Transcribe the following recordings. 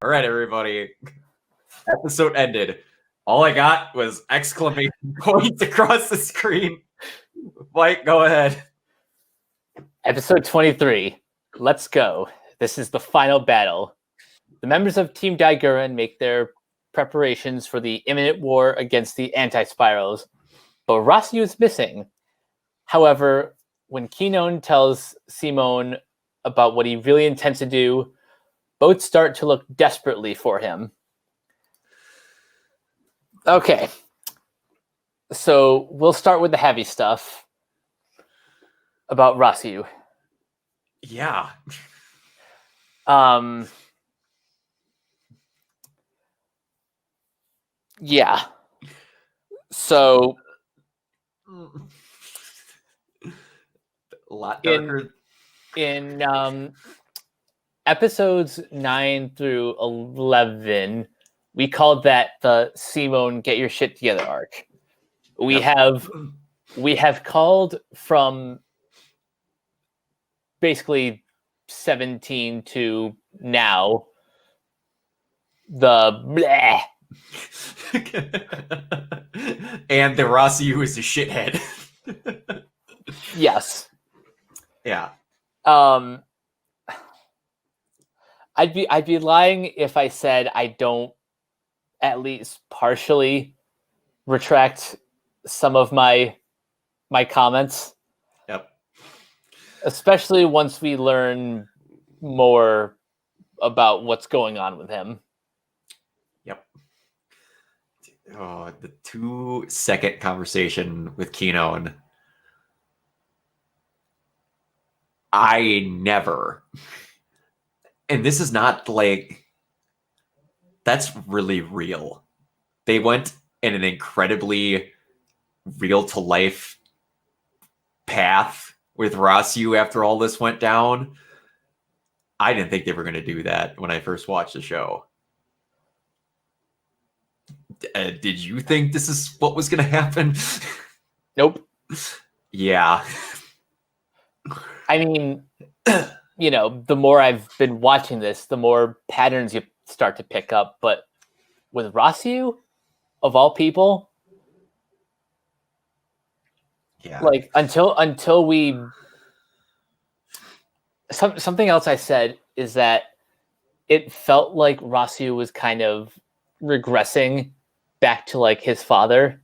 All right, everybody. Episode ended. All I got was exclamation points across the screen. Mike, go ahead. Episode 23. Let's go. This is the final battle. The members of Team Gurren make their preparations for the imminent war against the anti-spirals, but Rossiu is missing. However, when Kinon tells Simone about what he really intends to do, both start to look desperately for him. Okay, so we'll start with the heavy stuff about Rossiu. Yeah. Yeah. So a lot darker. In episodes 9 through 11, we called that the Simone Get Your Shit Together arc. We have called from basically 17 to now the bleh. And the Rossiu is a shithead. Yes. Yeah. I'd be lying if I said I don't at least partially retract some of my comments. Yep. Especially once we learn more about what's going on with him. Yep. Oh, the 2-second conversation with Kinon. I never, and this is not like, that's really real. They went in an incredibly real to life path with Rossiu after all this went down. I didn't think they were going to do that when I first watched the show. Did you think this is what was going to happen? Nope. Yeah. I mean, you know, the more I've been watching this, the more patterns you start to pick up. But with Rossiu, of all people, yeah, like until we something else I said is that it felt like Rossiu was kind of regressing back to like his father.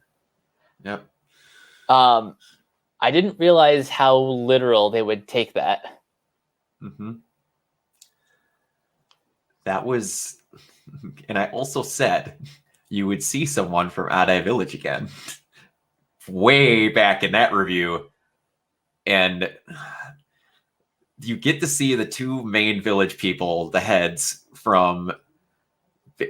Yep. I didn't realize how literal they would take that. Mm-hmm. That was, and I also said you would see someone from Adai Village again, way back in that review, and you get to see the two main village people, the heads from.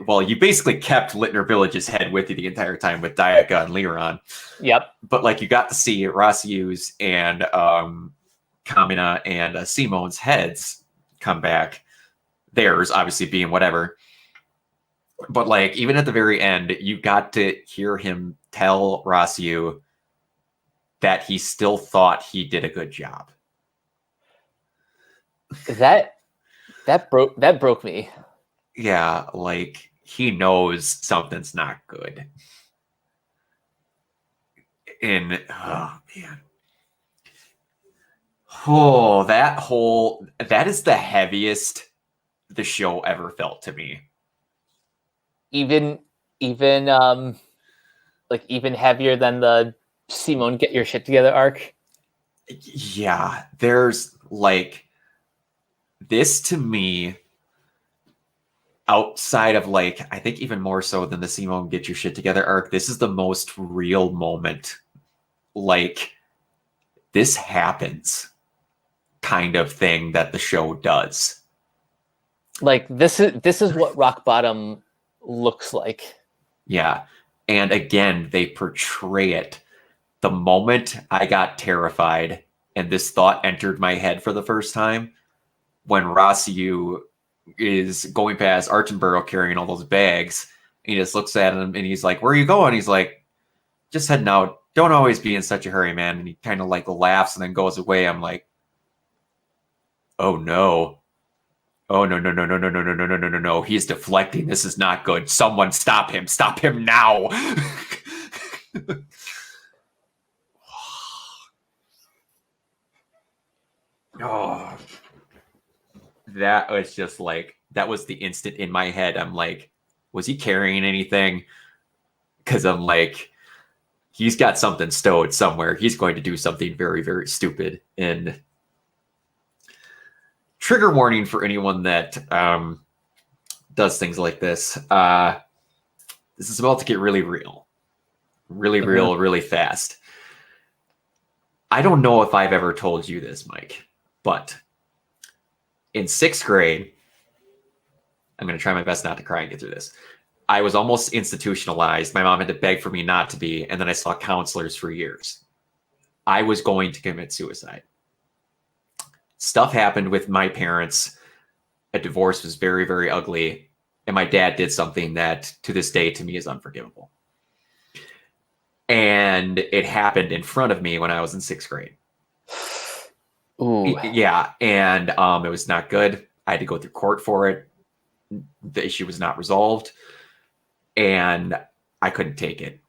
Well, you basically kept Littner Village's head with you the entire time with Dayaka and Liran. Yep. But like you got to see Rossiu's and Kamina and Simone's heads come back. Theirs obviously being whatever. But like even at the very end, you got to hear him tell Rossiu that he still thought he did a good job. That broke me. Yeah, like he knows something's not good. And oh man. Oh, that is the heaviest the show ever felt to me. Even like even heavier than the Simone Get Your Shit Together arc. Yeah, there's like this to me. Outside of like, I think even more so than the Simone Get Your Shit Together arc, this is the most real moment. Like, this happens kind of thing that the show does. Like this is what rock bottom looks like. Yeah. And again, they portray it. The moment I got terrified and this thought entered my head for the first time, when Rossiu is going past Archenborough carrying all those bags, and he just looks at him and he's like, "Where are you going?" He's like, "Just heading out. Don't always be in such a hurry, man." And he kind of like laughs and then goes away. I'm like, oh no. Oh, no, no, no, no, no, no, no, no, no, no, no, no. He's deflecting. This is not good. Someone stop him. Stop him now. Oh, that was just like, that was the instant in my head. I'm like, was he carrying anything? Because I'm like, he's got something stowed somewhere. He's going to do something very, very stupid. And trigger warning for anyone that does things like this. This is about to get really real. Really real, really fast. I don't know if I've ever told you this, Mike, but in 6th grade, I'm going to try my best not to cry and get through this. I was almost institutionalized. My mom had to beg for me not to be, and then I saw counselors for years. I was going to commit suicide. Stuff happened with my parents. A divorce was very, very ugly, and my dad did something that, to this day, to me is unforgivable. And it happened in front of me when I was in 6th grade. Ooh. Yeah, and it was not good. I had to go through court for it. The issue was not resolved, and I couldn't take it.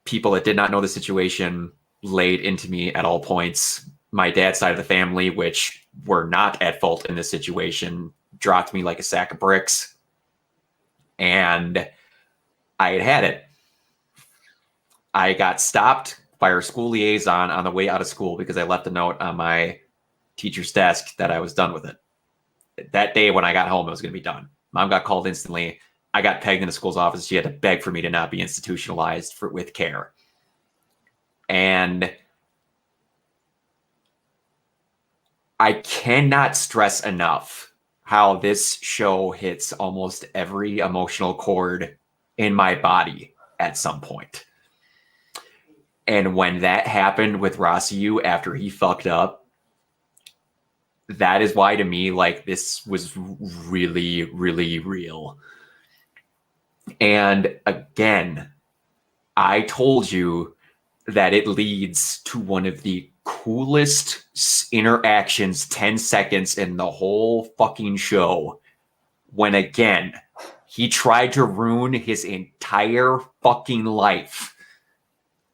People that did not know the situation laid into me at all points. My dad's side of the family, which were not at fault in this situation, dropped me like a sack of bricks, and I had it. I got stopped by our school liaison on the way out of school because I left a note on my teacher's desk that I was done with it. That day when I got home, it was going to be done. Mom got called instantly. I got pegged in the school's office. She had to beg for me to not be institutionalized with care. And I cannot stress enough how this show hits almost every emotional chord in my body at some point. And when that happened with Rossiu after he fucked up, that is why to me, like, this was really, really real. And again, I told you that it leads to one of the coolest interactions, 10 seconds in the whole fucking show. When again, he tried to ruin his entire fucking life.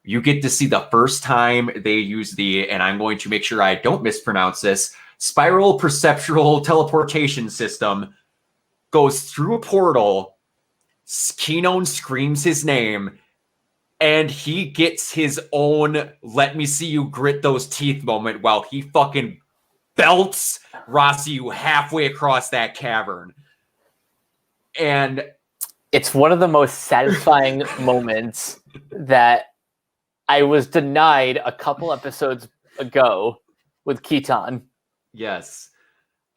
You get to see the first time they use the, and I'm going to make sure I don't mispronounce this, spiral perceptual teleportation system, goes through a portal. Keenon screams his name, and he gets his own "let me see you grit those teeth" moment while he fucking belts Rossiu halfway across that cavern. And it's one of the most satisfying moments that I was denied a couple episodes ago with Keaton. Yes.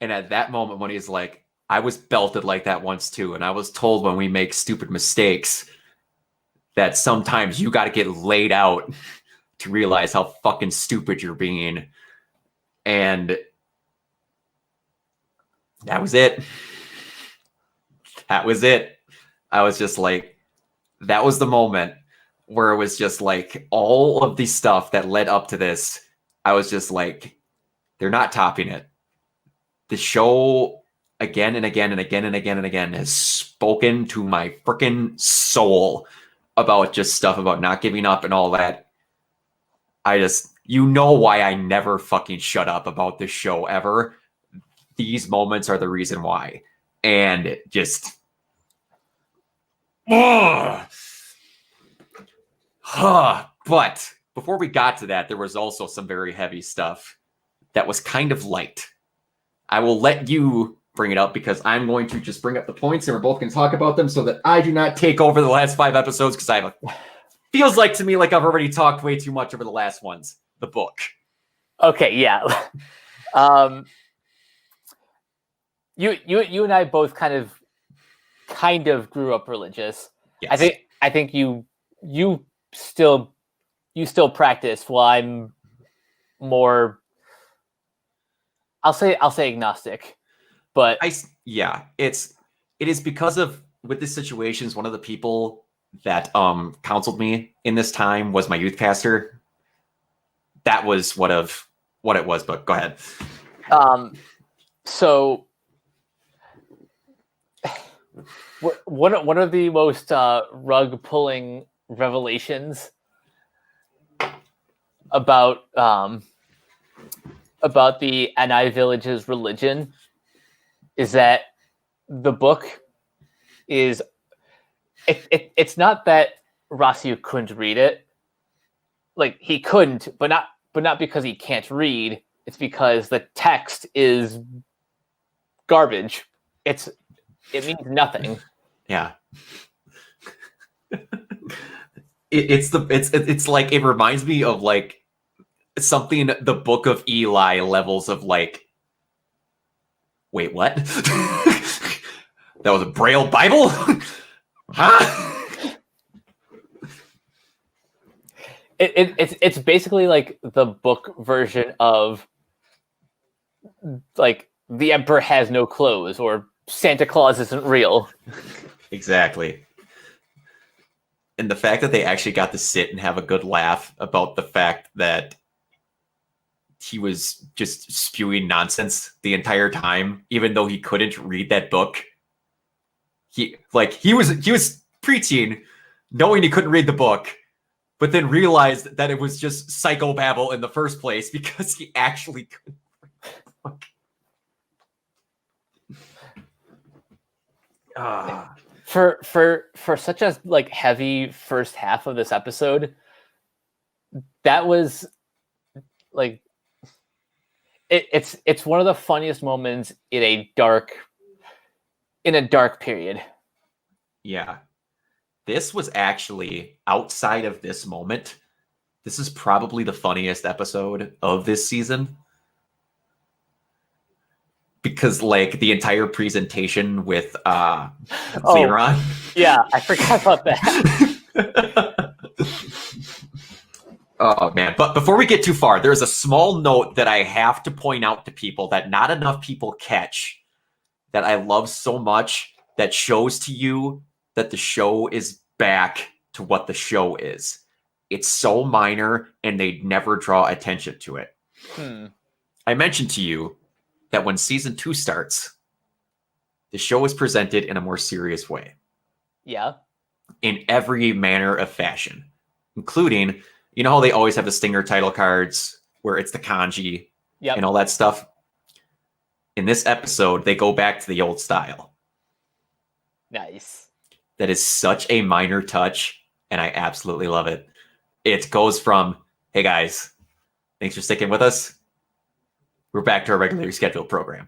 And at that moment when he's like, I was belted like that once too, and I was told when we make stupid mistakes that sometimes you got to get laid out to realize how fucking stupid you're being. And that was it. That was it. I was just like, that was the moment where it was just like all of the stuff that led up to this. I was just like, they're not topping it. The show again and again and again and again and again has spoken to my freaking soul about just stuff about not giving up and all that. I just, you know why I never fucking shut up about this show ever. These moments are the reason why. And just, but before we got to that, there was also some very heavy stuff that was kind of light. I will let you bring it up because I'm going to just bring up the points and we're both going to talk about them so that I do not take over the last 5 episodes because I have feels like to me like I've already talked way too much over the last ones. The book. Okay, yeah. You and I both kind of grew up religious. Yes. I think you still practice while I'm more, I'll say agnostic. But it is because of with this situations, one of the people that counseled me in this time was my youth pastor. That was what it was, but go ahead. So One of the most rug pulling revelations about the Anai village's religion is that the book is it's not that Rossiu couldn't read it. Like, he couldn't, but not because he can't read. It's because the text is garbage. It means nothing. Yeah. It's like, it reminds me of like something, the Book of Eli levels of like, wait, what? That was a Braille Bible? Huh? It's basically like the book version of like the Emperor has no clothes or Santa Claus isn't real. Exactly. And the fact that they actually got to sit and have a good laugh about the fact that he was just spewing nonsense the entire time, even though he couldn't read that book. He was preaching, knowing he couldn't read the book, but then realized that it was just psychobabble in the first place because he actually couldn't read the book. For such a like heavy first half of this episode, that was like it's one of the funniest moments in a dark period. Yeah. This was actually, outside of this moment, this is probably the funniest episode of this season. Because, like, the entire presentation with Liron. Yeah, I forgot about that. Oh, man. But before we get too far, there's a small note that I have to point out to people that not enough people catch, that I love so much, that shows to you that the show is back to what the show is. It's so minor, and they never draw attention to it. I mentioned to you that when season 2 starts, the show is presented in a more serious way. Yeah. In every manner of fashion, including, you know how they always have the stinger title cards where it's the kanji and all that stuff? In this episode, they go back to the old style. Nice. That is such a minor touch, and I absolutely love it. It goes from, hey guys, thanks for sticking with us. We're back to our regularly scheduled program.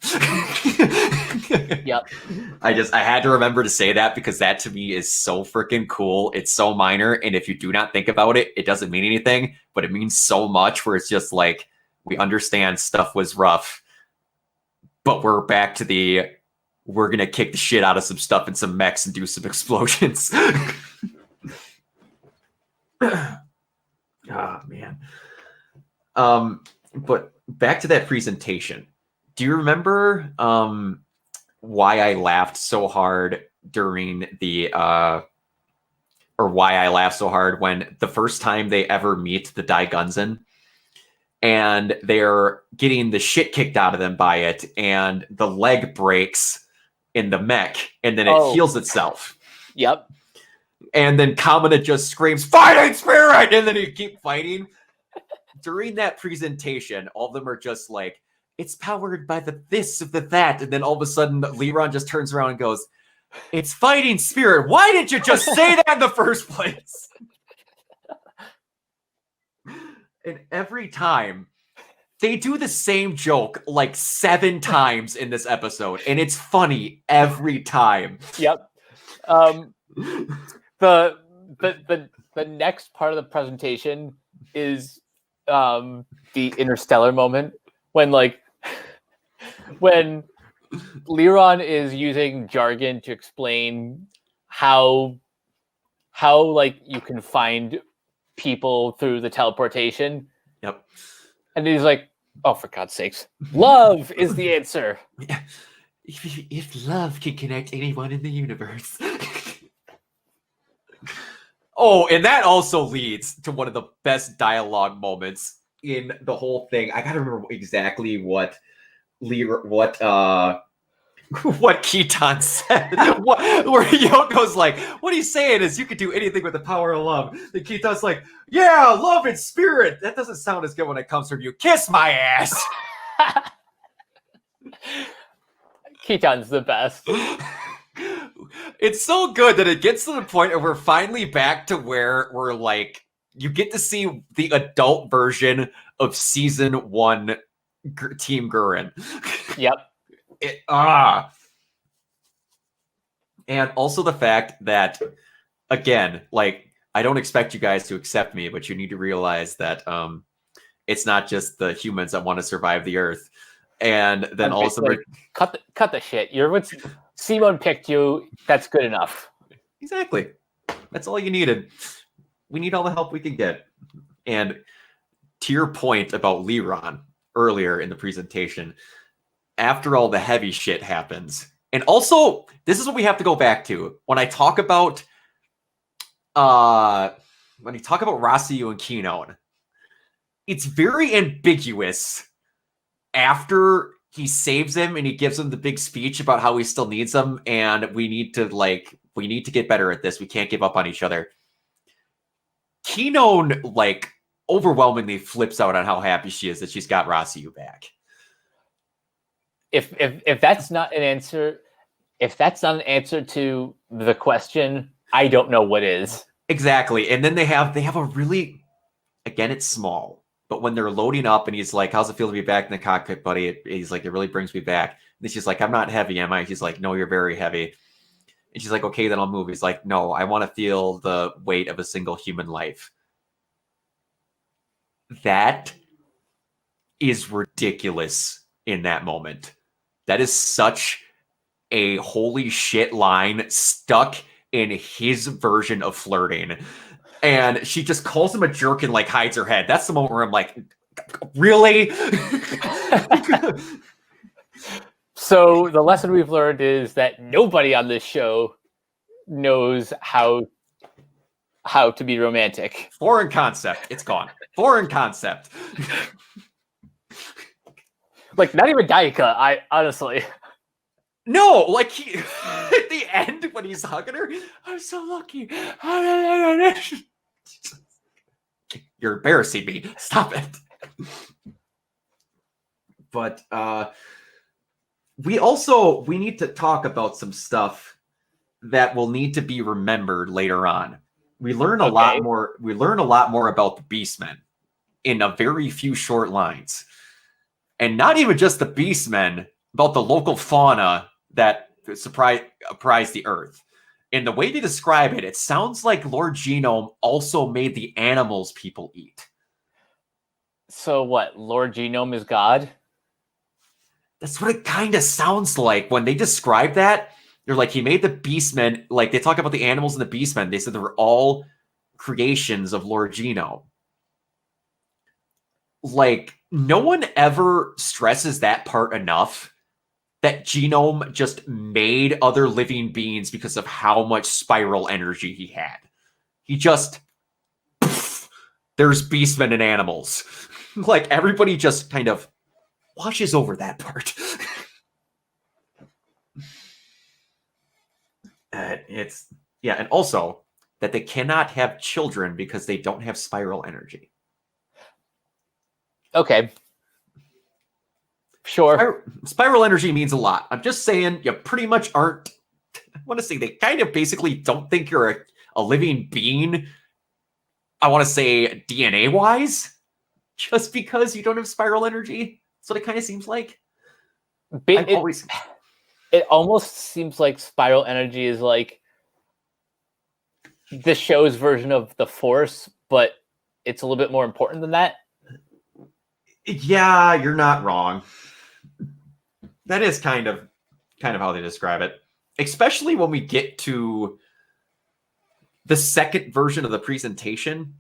Yep. I had to remember to say that because that to me is so freaking cool. It's so minor, and if you do not think about it, it doesn't mean anything, but it means so much where it's just like, we understand stuff was rough, but we're back to we're going to kick the shit out of some stuff and some mechs and do some explosions. Oh, man. But back to that presentation. Do you remember why I laughed so hard during or why I laughed so hard when the first time they ever meet the Daigunzen and they're getting the shit kicked out of them by it and the leg breaks in the mech and then it heals itself. Yep. And then Kamina just screams, "Fighting spirit!" And then you keep fighting. During that presentation, all of them are just like, it's powered by the this of the that. And then all of a sudden, Liron just turns around and goes, "It's fighting spirit. Why didn't you just say that in the first place?" And every time, they do the same joke like 7 times in this episode. And it's funny every time. Yep. The next part of the presentation is the interstellar moment when Liron is using jargon to explain how like you can find people through the teleportation. Yep. And he's like, "Oh, for God's sakes, love is the answer." Yeah. If love can connect anyone in the universe. Oh, and that also leads to one of the best dialogue moments in the whole thing. I gotta remember exactly what what Keaton said. Where Yoko's like, what he's saying is you could do anything with the power of love. And Keaton's like, yeah, love and spirit. That doesn't sound as good when it comes from you. Kiss my ass. Keaton's the best. It's so good that it gets to the point where we're finally back to where we're like, you get to see the adult version of season 1 Team Gurren. Yep. And also the fact that, again, like, I don't expect you guys to accept me, but you need to realize that it's not just the humans that want to survive the Earth. And then also cut the shit. You're what Simon picked you. That's good enough. Exactly. That's all you needed. We need all the help we can get. And to your point about Liron earlier in the presentation, after all the heavy shit happens, and also this is what we have to go back to when I talk about Rossiu and Kinon. It's very ambiguous after he saves him and he gives him the big speech about how he still needs him and we need to get better at this. We can't give up on each other. Kinon like overwhelmingly flips out on how happy she is that she's got Rossiu back. If that's not an answer, to the question, I don't know what is. Exactly. And then they have a really, again, it's small, but when they're loading up and he's like, how's it feel to be back in the cockpit, buddy? He's like, it really brings me back. And she's like, I'm not heavy, am I? He's like, no, you're very heavy. And she's like, okay, then I'll move. He's like, no, I want to feel the weight of a single human life. That is ridiculous in that moment. That is such a holy shit line stuck in his version of flirting. And she just calls him a jerk and like hides her head. That's the moment where I'm like, really? So the lesson we've learned is that nobody on this show knows how to be romantic. Foreign concept. It's gone. Foreign concept. Like, not even Daika, I honestly. No, like at the end when he's hugging her, I'm so lucky. You're embarrassing me. Stop it. But we need to talk about some stuff that will need to be remembered later on. We learn a lot more. We learn a lot more about the Beastmen in a very few short lines. And not even just the Beastmen, about the local fauna that surprised the Earth. And the way they describe it, it sounds like Lord Genome also made the animals people eat. So what? Lord Genome is God? That's what it kind of sounds like. When they describe that, they're like, he made the Beastmen, like they talk about the animals and the Beastmen. They said they were all creations of Lord Genome. Like, no one ever stresses that part enough, that Genome just made other living beings because of how much spiral energy he had. He just, there's Beastmen and animals. Like, everybody just kind of washes over that part. And also that they cannot have children because they don't have spiral energy. Okay. Sure. Spiral energy means a lot. I'm just saying you pretty much aren't. I want to say they kind of basically don't think you're a living being. I want to say DNA wise, just because you don't have spiral energy. That's what it kind of seems like. It almost seems like spiral energy is like the show's version of the Force, but it's a little bit more important than that. Yeah, you're not wrong. That is kind of how they describe it. Especially when we get to the second version of the presentation,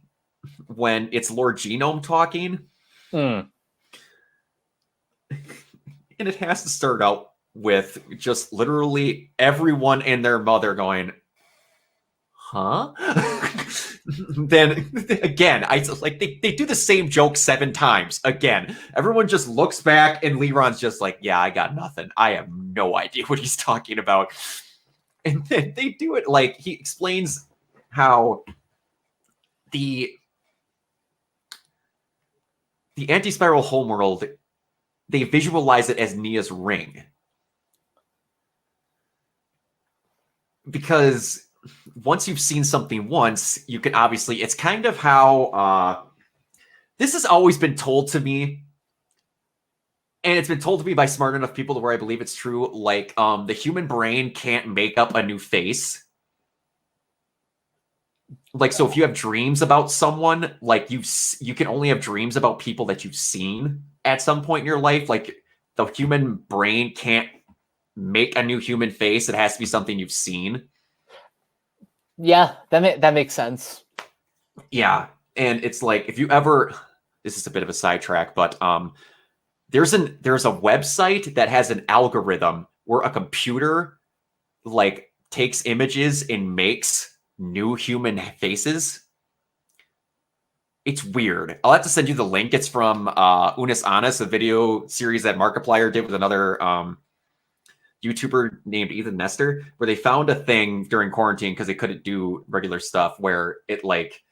when it's Lord Genome talking. And it has to start out with just literally everyone and their mother going, huh? then again, I like they do the same joke 7 times. Again, everyone just looks back, and Leron's just like, "Yeah, I got nothing. I have no idea what he's talking about." And then they do it like he explains how the anti-spiral homeworld, they visualize it as Nia's ring. Because once you've seen something once, you can obviously, it's kind of how this has always been told to me, and it's been told to me by smart enough people to where I believe it's true. Like, the human brain can't make up a new face. Like, so if you have dreams about someone, like you can only have dreams about people that you've seen at some point in your life. Like, the human brain can't make a new human face. It has to be something you've seen. Yeah, that makes sense. Yeah, and it's like, if you ever, this is a bit of a sidetrack, but there's a website that has an algorithm where a computer like takes images and makes new human faces. It's weird. I'll have to send you the link. It's from Unis Honest, a video series that Markiplier did with another YouTuber named Ethan Nestor, where they found a thing during quarantine because they couldn't do regular stuff, where it like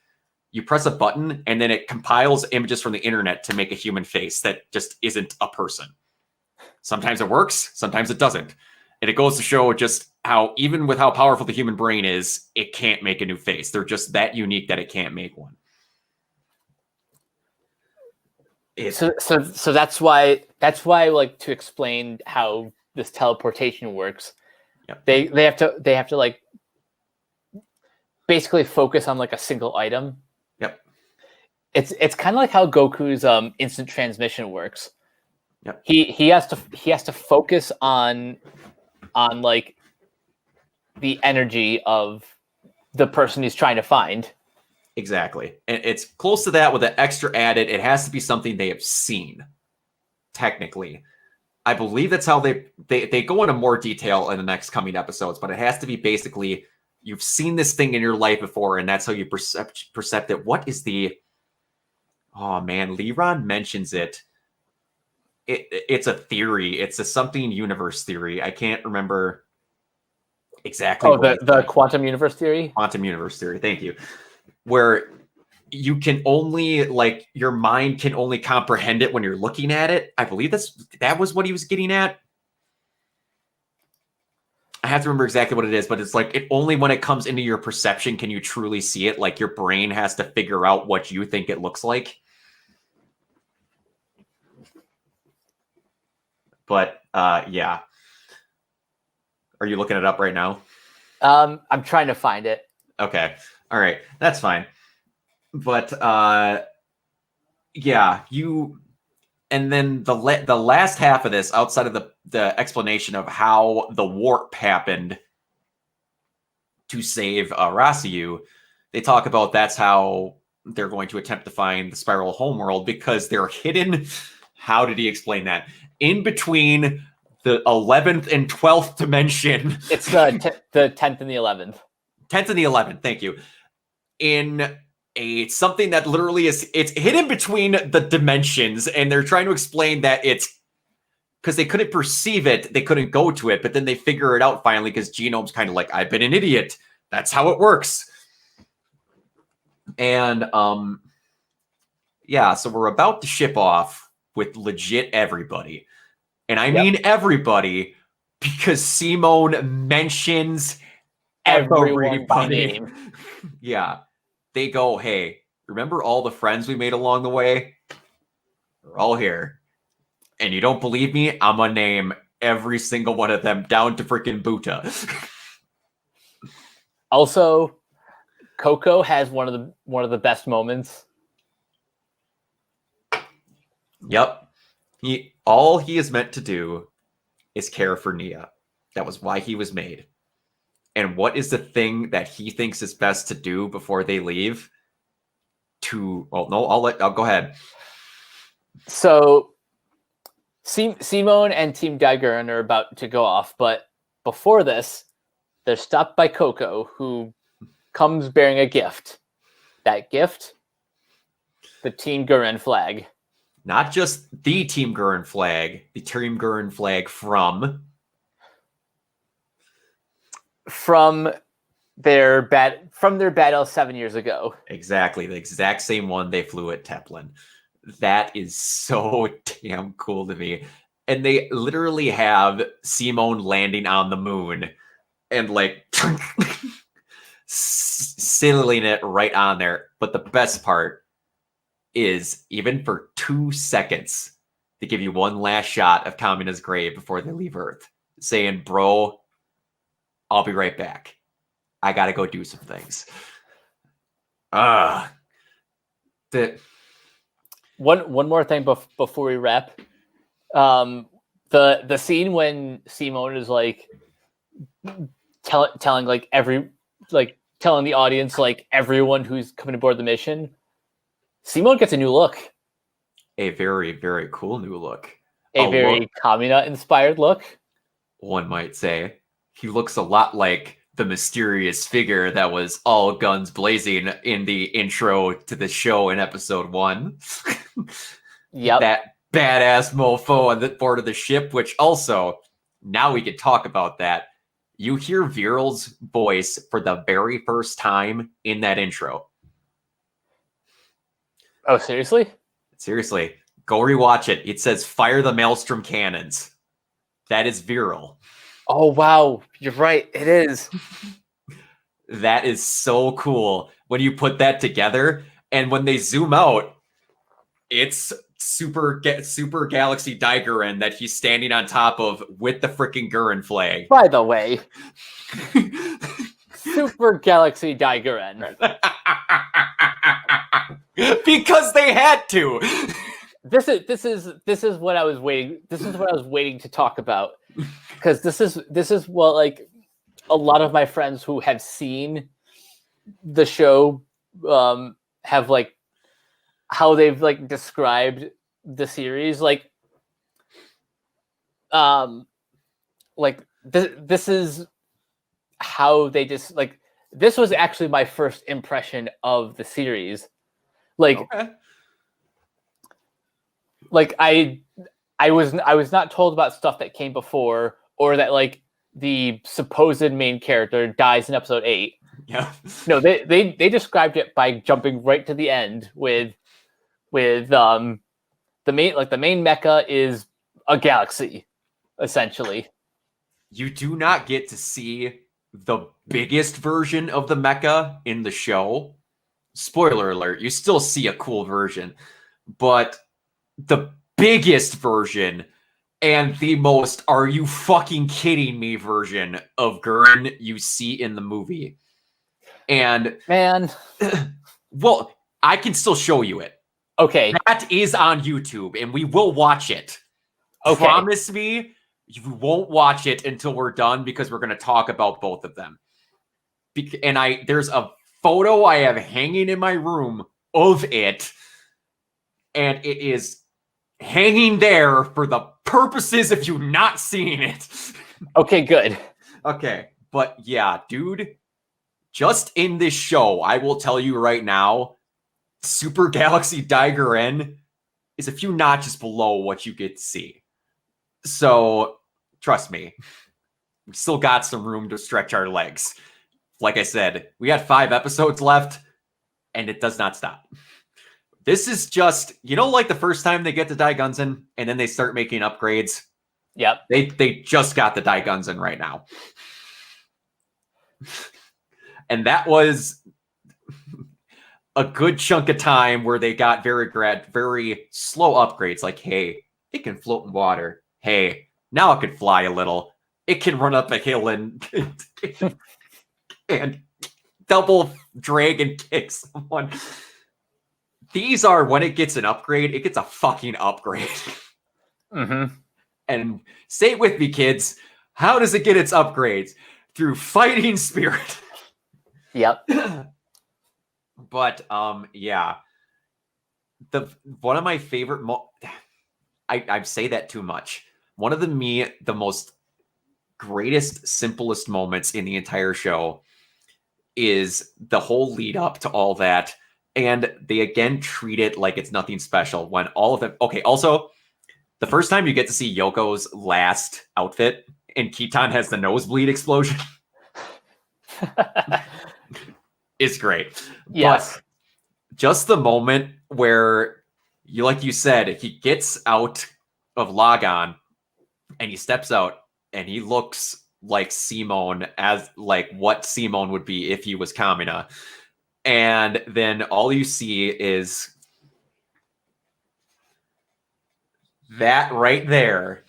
you press a button and then it compiles images from the internet to make a human face that just isn't a person. Sometimes it works, sometimes it doesn't. And it goes to show just how, even with how powerful the human brain is, it can't make a new face. They're just that unique that it can't make one. So that's why like, to explain how this teleportation works, yep. they have to like basically focus on like a single item. Yep. It's kind of like how Goku's instant transmission works. Yep. He has to focus on like the energy of the person he's trying to find. Exactly. And it's close to that with an extra added. It has to be something they have seen, technically. I believe that's how they go into more detail in the next coming episodes, but it has to be basically, you've seen this thing in your life before, and that's how you percept it. What is the... Oh, man. Leron mentions it. It's a theory. It's a something universe theory. I can't remember exactly. Oh, the quantum universe theory? Quantum universe theory. Thank you. Where you can only, like, your mind can only comprehend it when you're looking at it. I believe that was what he was getting at. I have to remember exactly what it is, but it's like, it only when it comes into your perception can you truly see it. Like, your brain has to figure out what you think it looks like. But yeah. Are you looking it up right now? I'm trying to find it. Okay. All right. That's fine. But yeah, and then the last half of this, outside of the explanation of how the warp happened to save Rossiu, they talk about that's how they're going to attempt to find the spiral homeworld, because they're hidden. How did he explain that? In between the 11th and 12th dimension. It's the 10th and the 11th. 10th and the 11th, thank you. In something that literally it's hidden between the dimensions, and they're trying to explain that it's because they couldn't perceive it, they couldn't go to it, but then they figure it out finally because Genome's kind of like, I've been an idiot. That's how it works. And yeah, so we're about to ship off with legit everybody. And I mean everybody, because Simone mentions everyone by name. Yeah. They go, hey, remember all the friends we made along the way? They're all here. And you don't believe me? I'm going to name every single one of them down to freaking Buta. Also, Coco has one of the best moments. Yep. All he is meant to do is care for Nia. That was why he was made. And what is the thing that he thinks is best to do before they leave? I'll go ahead. So Simone and Team Gurren are about to go off, but before this, they're stopped by Coco, who comes bearing a gift. that gift, the Team Gurren flag. Not just the Team Gurren flag, the Team Gurren flag from their battle 7 years ago. Exactly, the exact same one they flew at Teplin. That is so damn cool to me. And they literally have Simone landing on the moon and like sealing it right on there. But the best part is even for 2 seconds, they give you one last shot of Kamina's grave before they leave Earth, saying, "Bro, I'll be right back. I gotta go do some things." One more thing before we wrap. The scene when Simone is like telling like telling the audience like everyone who's coming aboard the mission, Simone gets a new look. A very, very cool new look. A very Kamina inspired look, one might say. He looks a lot like the mysterious figure that was all guns blazing in the intro to the show in episode 1. Yep. That badass mofo on the board of the ship, which also, now we could talk about that. You hear Viral's voice for the very first time in that intro. Oh, seriously? Seriously. Go rewatch it. It says, "Fire the Maelstrom cannons." That is Viral. Oh, wow. You're right. It is. That is so cool when you put that together. And when they zoom out, it's Super Galaxy Gurren that he's standing on top of with the freaking Gurren flag. By the way, Super Galaxy Gurren. Because they had to. This is what I was waiting. This is what I was waiting to talk about, because this is what like a lot of my friends who have seen the show have like how they've like described the series like this is how they just like this was actually my first impression of the series. Like okay. Like I was not told about stuff that came before, or that like the supposed main character dies in episode 8. Yeah. No, they described it by jumping right to the end with the main mecha is a galaxy, essentially. You do not get to see the biggest version of the mecha in the show. Spoiler alert, you still see a cool version, but the biggest version and the most "are you fucking kidding me" version of Gurren you see in the movie. And man, well, I can still show you it. Okay. That is on YouTube and we will watch it. Okay. Promise me you won't watch it until we're done, because we're going to talk about both of them. And there's a photo I have hanging in my room of it, and it is hanging there for the purposes of you not seeing it. Okay, good. Okay, but yeah, dude, just in this show, I will tell you right now, Super Galaxy Gurren is a few notches below what you get to see. So, trust me, we still got some room to stretch our legs. Like I said, we had 5 episodes left, and it does not stop. This is just, like the first time they get the Daigunzen, and then they start making upgrades. Yep. They just got the Daigunzen right now. And that was a good chunk of time where they got very slow upgrades. Like, hey, it can float in water. Hey, now it can fly a little. It can run up a hill and double dragon kick someone. These are, when it gets an upgrade, it gets a fucking upgrade. Mm-hmm. And say it with me, kids. How does it get its upgrades? Through fighting spirit. Yep. But yeah. One of my favorite I say that too much. One of the most greatest, simplest moments in the entire show is the whole lead up to all that. And they again treat it like it's nothing special when all of them. Okay, also, the first time you get to see Yoko's last outfit, and Kitan has the nosebleed explosion, is great. Yes. But just the moment where like you said, he gets out of Lagann and he steps out and he looks like Simone, as like what Simone would be if he was Kamina. And then all you see is that right there.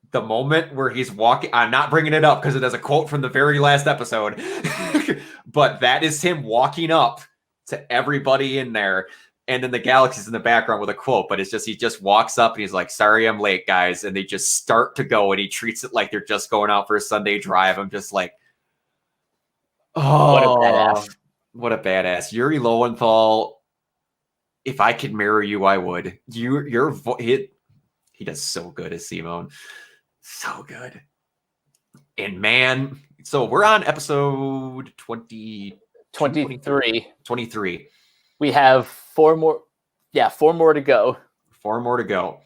The moment where he's walking, I'm not bringing it up because it has a quote from the very last episode, but that is him walking up to everybody in there. And then the galaxy's in the background with a quote, but it's just, he just walks up and he's like, sorry, I'm late, guys. And they just start to go and he treats it like they're just going out for a Sunday drive. I'm just like, oh, what a badass. What a badass. Yuri Lowenthal, if I could mirror you, I would. He does so good as Simone. So good. And man, so we're on episode 23. 23. We have 4 more. Yeah, 4 more to go. 4 more to go.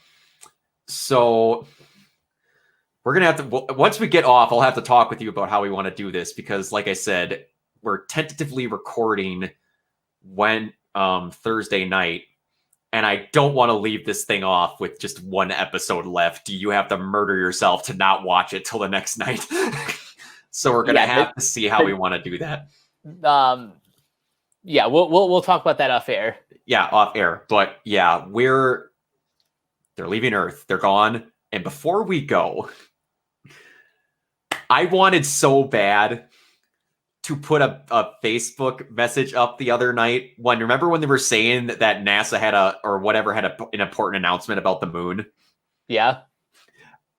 So we're going to have to, once we get off, I'll have to talk with you about how we want to do this because, like I said, we're tentatively recording when Thursday night. And I don't want to leave this thing off with just 1 episode left. You have to murder yourself to not watch it till the next night. So we're gonna have to see how we want to do that. Yeah, we'll talk about that off air. Yeah, off air. But yeah, they're leaving Earth. They're gone. And before we go, I wanted so bad to put a Facebook message up the other night remember when they were saying that NASA had an important announcement about the moon? Yeah.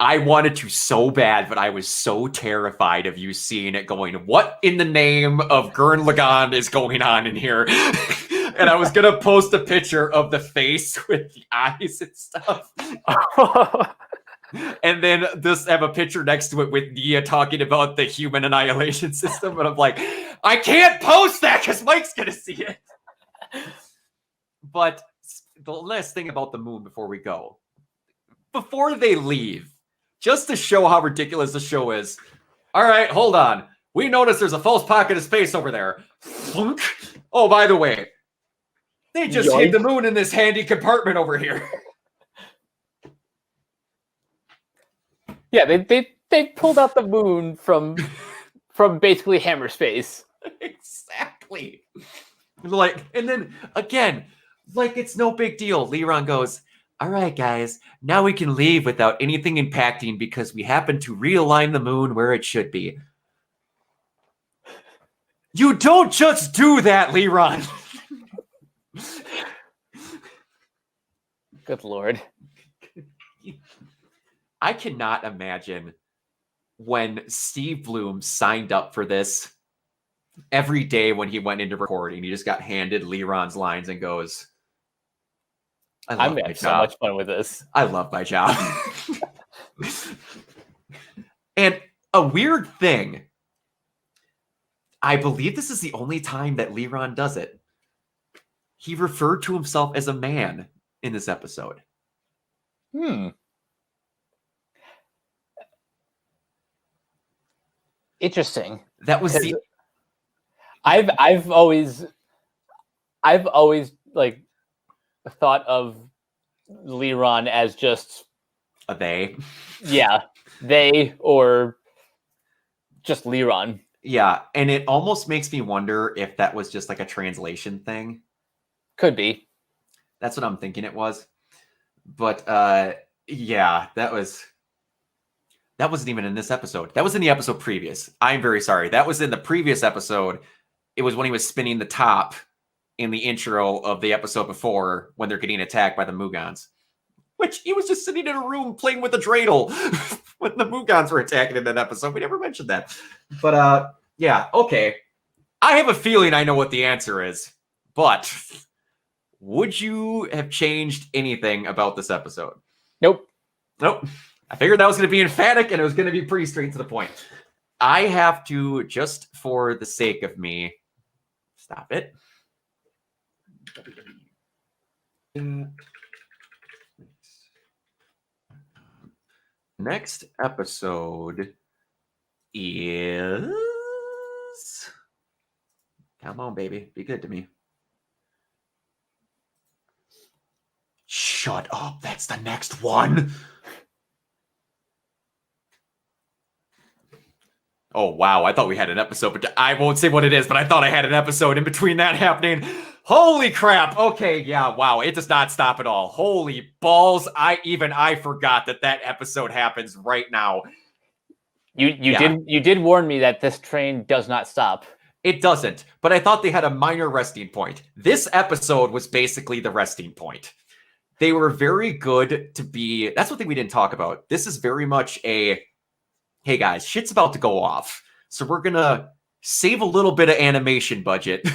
I wanted to so bad, but I was so terrified of you seeing it going, what in the name of Gurren Lagann is going on in here? And I was going to post a picture of the face with the eyes and stuff. And then just have a picture next to it with Nia talking about the human annihilation system. And I'm like, I can't post that because Mike's going to see it. But the last thing about the moon before we go. Before they leave, just to show how ridiculous the show is. All right, hold on. We noticed there's a false pocket of space over there. Flunk. Oh, by the way, they just hid the moon in this handy compartment over here. Yeah, they pulled out the moon from basically hammer space. Exactly. Like, and then again, like it's no big deal. Liran goes, all right, guys, now we can leave without anything impacting because we happen to realign the moon where it should be. You don't just do that, Liran. Good Lord. I cannot imagine when Steve Bloom signed up for this every day when he went into recording, he just got handed Liran's lines and goes, I'm having so much fun with this. I love my job. And a weird thing, I believe this is the only time that Liran does it. He referred to himself as a man in this episode. Interesting. That was the. I've always like thought of Liran as just a they. Yeah, they or just Liran. Yeah, and it almost makes me wonder if that was just like a translation thing. Could be. That's what I'm thinking it was. But yeah, that wasn't even in this episode. That was in the episode previous. I'm very sorry. That was in the previous episode. It was when he was spinning the top in the intro of the episode before when they're getting attacked by the Mugans. Which he was just sitting in a room playing with a dreidel when the Mugans were attacking in that episode. We never mentioned that. But yeah, okay. I have a feeling I know what the answer is. But would you have changed anything about this episode? Nope. I figured that was going to be emphatic and it was going to be pretty straight to the point. I have to, just for the sake of me, stop it. Next episode is... Come on, baby. Be good to me. Shut up. That's the next one. Oh, wow. I thought we had an episode, but I won't say what it is, but I thought I had an episode in between that happening. Holy crap. Okay, yeah, wow. It does not stop at all. Holy balls. I forgot that episode happens right now. You did warn me that this train does not stop. It doesn't, but I thought they had a minor resting point. This episode was basically the resting point. They were very good to be... That's one thing we didn't talk about. This is very much a... Hey guys, shit's about to go off. So we're going to save a little bit of animation budget.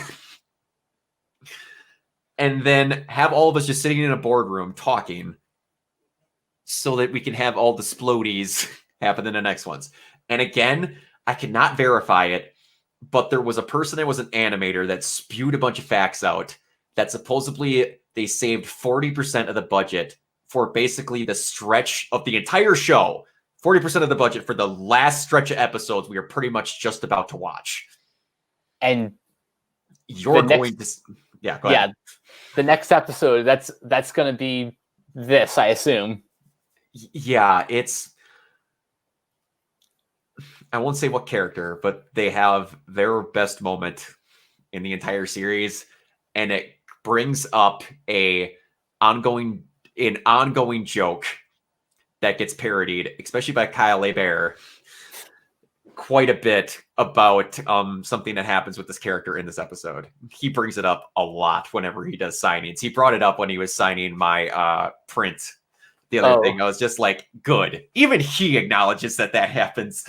And then have all of us just sitting in a boardroom talking so that we can have all the splodies happen in the next ones. And again, I cannot verify it, but there was a person that was an animator that spewed a bunch of facts out that supposedly they saved 40% of the budget for basically the stretch of the entire show. 40% of the budget for the last stretch of episodes we are pretty much just about to watch. And you're going to... Yeah, go ahead. The next episode, that's going to be this, I assume. Yeah, it's... I won't say what character, but they have their best moment in the entire series, and it brings up an ongoing joke that gets parodied, especially by Kyle LeBear, quite a bit about something that happens with this character in this episode. He brings it up a lot whenever he does signings. He brought it up when he was signing my print. The other thing, I was just like, good. Even he acknowledges that happens.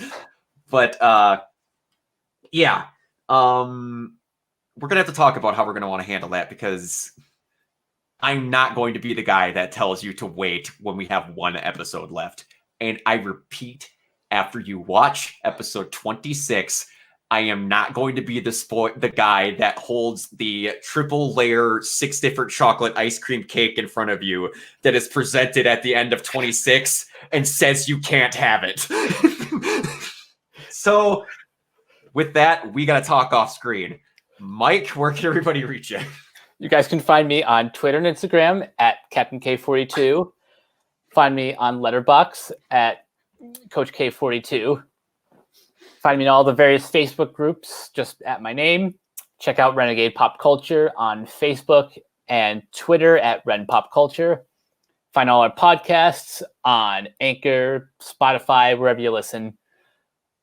But yeah, we're gonna have to talk about how we're gonna want to handle that, because I'm not going to be the guy that tells you to wait when we have one episode left. And I repeat, after you watch episode 26, I am not going to be the guy that holds the triple layer 6 different chocolate ice cream cake in front of you that is presented at the end of 26 and says you can't have it. So with that, we got to talk off screen. Mike, where can everybody reach you? You guys can find me on Twitter and Instagram at Captain K42. Find me on Letterboxd at Coach K42. Find me in all the various Facebook groups just at my name. Check out Renegade Pop Culture on Facebook and Twitter at Ren Pop Culture. Find all our podcasts on Anchor, Spotify, wherever you listen.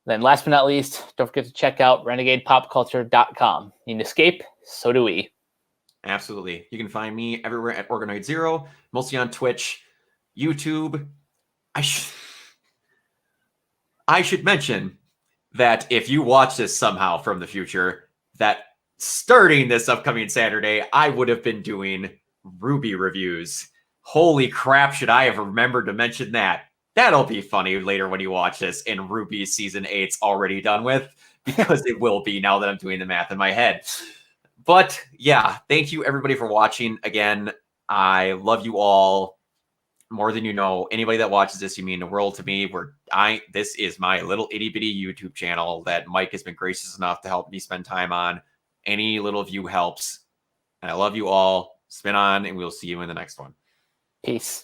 Then last but not least, don't forget to check out renegadepopculture.com. Need an escape? So do we. Absolutely. You can find me everywhere at Organoid Zero, mostly on Twitch, YouTube. I should mention that if you watch this somehow from the future, that starting this upcoming Saturday, I would have been doing Ruby reviews. Holy crap, should I have remembered to mention that? That'll be funny later when you watch this and Ruby Season 8's already done with, because it will be now that I'm doing the math in my head. But yeah, thank you everybody for watching. Again, I love you all more than you know. Anybody that watches this, you mean the world to me. This is my little itty bitty YouTube channel that Mike has been gracious enough to help me spend time on. Any little view helps. And I love you all. Spin on, and we'll see you in the next one. Peace.